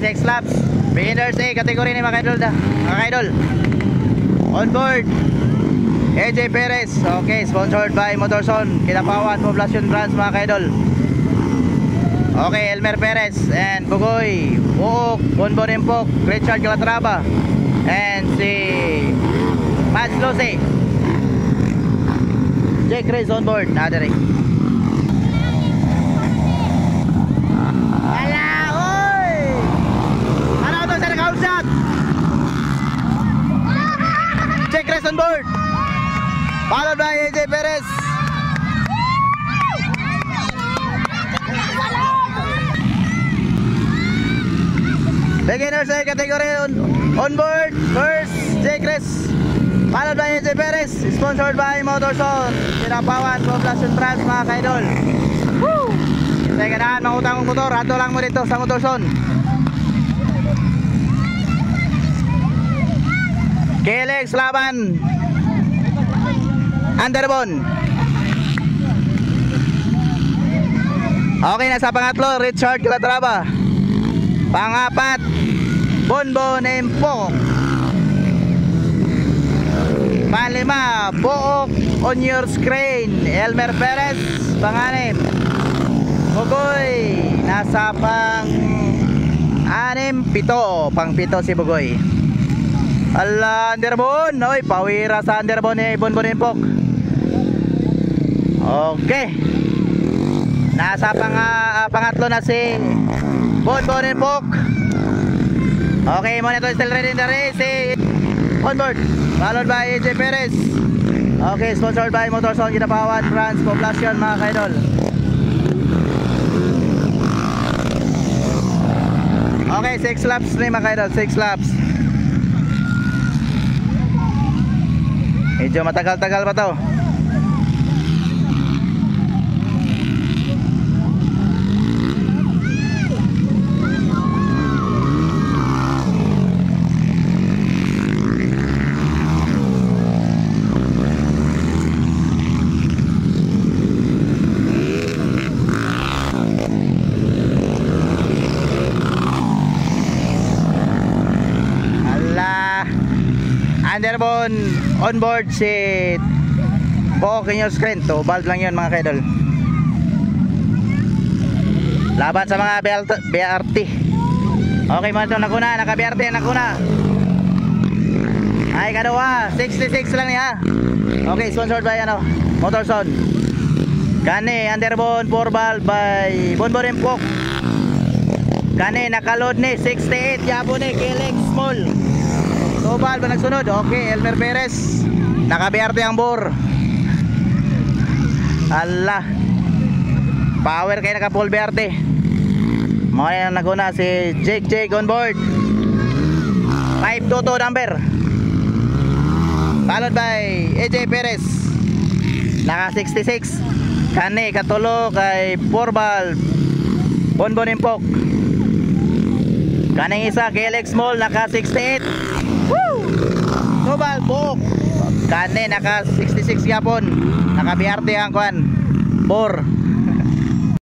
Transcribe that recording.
6 laps. Beginners A category ni mga idol. On board AJ Perez. Okay, sponsored by Motorson, Kidapawan Poblacion Branch mga idol. Okay, Elmer Perez and Bugoy, Buok, Bonbon Impok, Richard Calatrava, and si Mads Lose. Jake Reyes on board. Nadari. Ala, oy! Ano ito sa naka-outshot? Jake Reyes on board. Followed by AJ Perez. Beginners A category on board. First, Jake Reyes. Followed by AJ Perez. Sponsored by Motorson, Kidapawan Poblacion Branch mga kaidol. Woo! Sa ganahan mga utang motor, ato lang mo dito sa Motorson. KLX laban Underbon. Okay, nasa pangatlo Richard Calatrava. Pangapat Bonbon Impok. Panglima Buok on your screen Elmer Perez. Panganim Bugoy. Nasa pang-anim, pang-pito si Bugoy. Ala, Underbon. Oy, pawira sa Underbon ni Bonbon Impok. Okay. Nasa pangatlo na si Bonbon Impok. Okay, monitor still ready in the race. Si on board. Followed by AJ Perez. Okay, sponsored by Motorson, Kidapawan Branch Poblacion mga kaidol. Okay, 6 laps na mga kaidol. 6 laps. Medyo matagal-tagal pa to. Underbon on board si Buok in your screen. 2 valve lang yun mga kaidol. Laban sa mga BRT. Okay, mga ito nakuna. Naka-BRT nakuna. Ay kadawa 66 lang niya. Okay, sponsored by Motorson. Kani Underbon 4 valve by Bonbon Impok. Kani nakaload ni 68 Yabo ni KLX small. Tobal ba nagsunod? Okay, Elmer Perez. Naka-BRT ang bore. Allah. Power kayo naka-full BRT. Mga yan naguna si Jake on board. 522 number. Followed by AJ Perez. Naka-66. Kani katulo kay 4 valve Bonbon Impok. Kaning isa KLX small naka-68. Tobal Buok. Kani naka 66 yapon. Naka BRT ang kuan. 4.